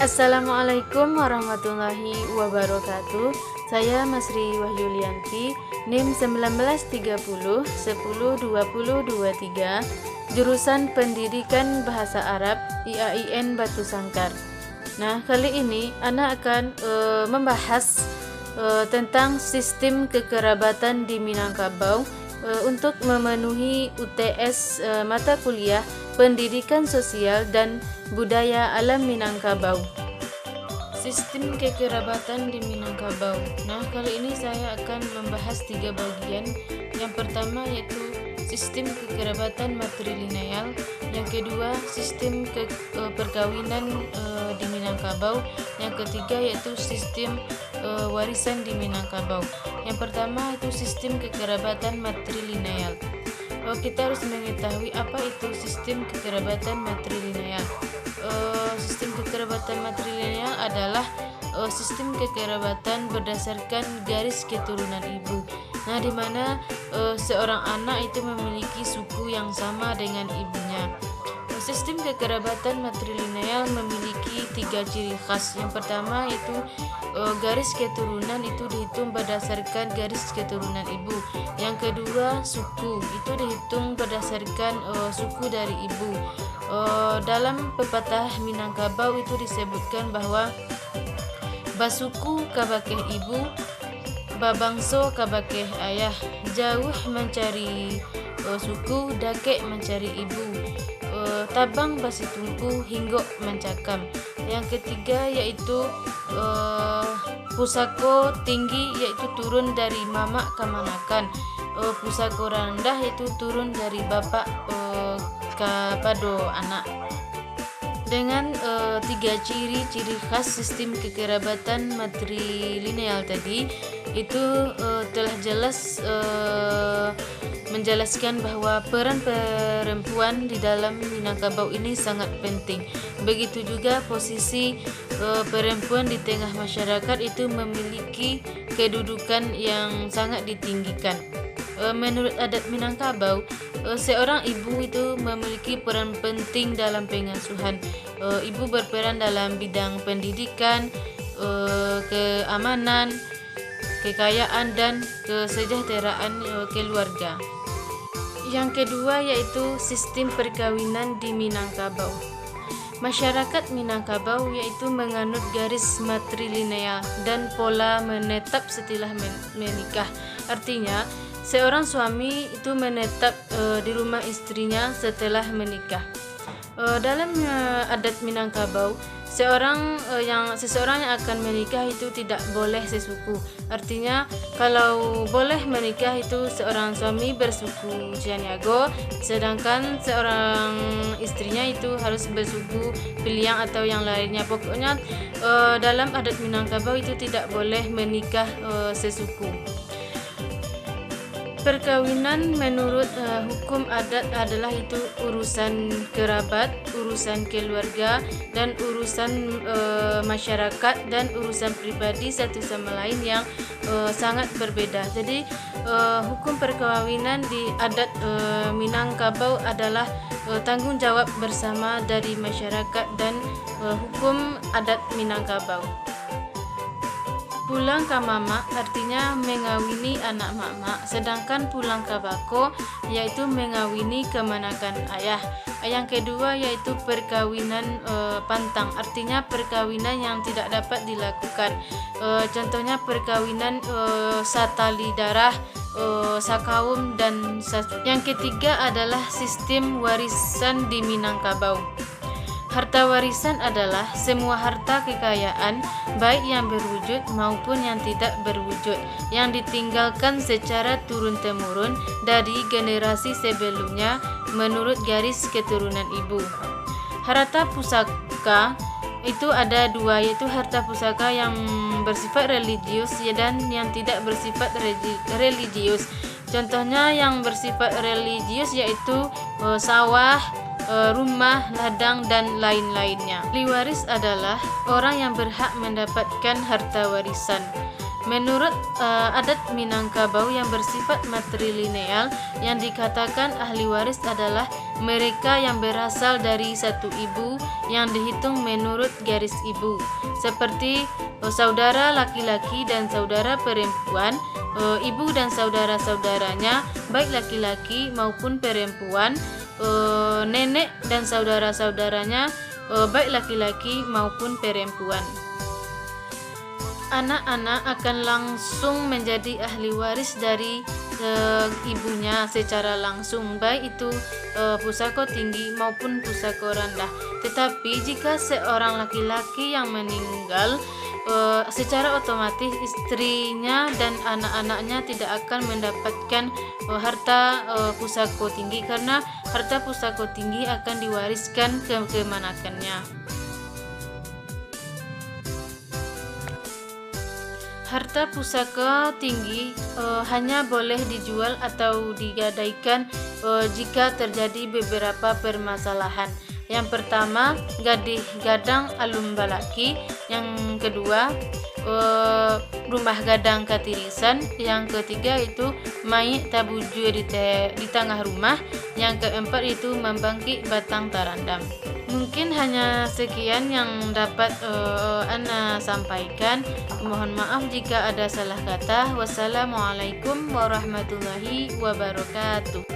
Assalamualaikum warahmatullahi wabarakatuh. Saya Masri Wahyulianti, NIM 1930 102023, jurusan Pendidikan Bahasa Arab IAIN Batu Sangkar. Nah, kali ini Ana akan membahas tentang sistem kekerabatan di Minangkabau untuk memenuhi UTS mata kuliah Pendidikan Sosial dan Budaya Alam Minangkabau. Sistem kekerabatan di Minangkabau. Nah, kali ini saya akan membahas 3 bagian. Yang pertama yaitu sistem kekerabatan matrilineal, yang kedua sistem perkawinan di Minangkabau, yang ketiga yaitu sistem warisan di Minangkabau. Yang pertama itu sistem kekerabatan matrilineal. Kita harus mengetahui apa itu sistem kekerabatan matrilineal. Sistem kekerabatan matrilineal adalah sistem kekerabatan berdasarkan garis keturunan ibu. Nah, di mana seorang anak itu memiliki suku yang sama dengan ibunya. Sistem kekerabatan matrilineal memiliki 3 ciri khas. Yang pertama yaitu garis keturunan itu dihitung berdasarkan garis keturunan ibu. Yang kedua, suku itu dihitung berdasarkan suku dari ibu. Dalam pepatah Minangkabau itu disebutkan bahwa basuku kabakeh ibu, babangso kabakeh ayah, jauh mencari suku, dakek mencari ibu, tabang basitungku hinggok mencakam. Yang ketiga yaitu pusako tinggi yaitu turun dari mamak ke manakan, pusako rendah yaitu turun dari bapak kepada anak. Dengan 3 ciri khas sistem kekerabatan matrilineal tadi itu telah jelas menjelaskan bahwa peran perempuan di dalam Minangkabau ini sangat penting. Begitu juga posisi perempuan di tengah masyarakat itu memiliki kedudukan yang sangat ditinggikan. Menurut adat Minangkabau, seorang ibu itu memiliki peran penting dalam pengasuhan. Ibu berperan dalam bidang pendidikan, keamanan, kekayaan, dan kesejahteraan keluarga. Yang kedua yaitu sistem perkawinan di Minangkabau. Masyarakat Minangkabau yaitu menganut garis matrilineal dan pola menetap setelah menikah. Artinya, seorang suami itu menetap di rumah istrinya setelah menikah. Dalam adat Minangkabau, seseorang yang akan menikah itu tidak boleh sesuku. Artinya, kalau boleh menikah itu seorang suami bersuku Cianiago, sedangkan seorang istrinya itu harus bersuku Piliang atau yang lainnya. Pokoknya dalam adat Minangkabau itu tidak boleh menikah sesuku. Perkawinan menurut hukum adat adalah itu urusan kerabat, urusan keluarga, dan urusan masyarakat dan urusan pribadi satu sama lain yang sangat berbeda. Jadi hukum perkawinan di adat Minangkabau adalah tanggung jawab bersama dari masyarakat dan hukum adat Minangkabau. Pulang ke mama artinya mengawini anak mama, sedangkan pulang ke bako yaitu mengawini kemanakan ayah. Yang kedua yaitu perkawinan pantang, artinya perkawinan yang tidak dapat dilakukan. Contohnya perkawinan satali darah, sakaum, dan yang ketiga adalah sistem warisan di Minangkabau. Harta warisan adalah semua harta kekayaan, baik yang berwujud maupun yang tidak berwujud, yang ditinggalkan secara turun-temurun dari generasi sebelumnya menurut garis keturunan ibu. Harta pusaka itu ada 2, yaitu harta pusaka yang bersifat religius dan yang tidak bersifat religius. Contohnya yang bersifat religius yaitu sawah, rumah, ladang, dan lain-lainnya. Ahli waris adalah orang yang berhak mendapatkan harta warisan. Menurut adat Minangkabau yang bersifat matrilineal, yang dikatakan ahli waris adalah mereka yang berasal dari satu ibu yang dihitung menurut garis ibu, seperti saudara laki-laki dan saudara perempuan, ibu dan saudara-saudaranya baik laki-laki maupun perempuan, nenek dan saudara-saudaranya baik laki-laki maupun perempuan. Anak-anak akan langsung menjadi ahli waris dari ibunya secara langsung, baik itu pusako tinggi maupun pusako rendah. Tetapi jika seorang laki-laki yang meninggal, secara otomatis istrinya dan anak-anaknya tidak akan mendapatkan harta pusako tinggi, karena harta pusako tinggi akan diwariskan ke kemanakannya. Harta pusaka tinggi hanya boleh dijual atau digadaikan jika terjadi beberapa permasalahan. Yang pertama, gadang alum balaki. Yang kedua, rumah gadang katirisan. Yang ketiga itu mayit tabujur di tengah rumah. Yang keempat itu membangkit batang tarandam. Mungkin hanya sekian yang dapat Ana sampaikan. Mohon maaf jika ada salah kata. Wassalamualaikum warahmatullahi wabarakatuh.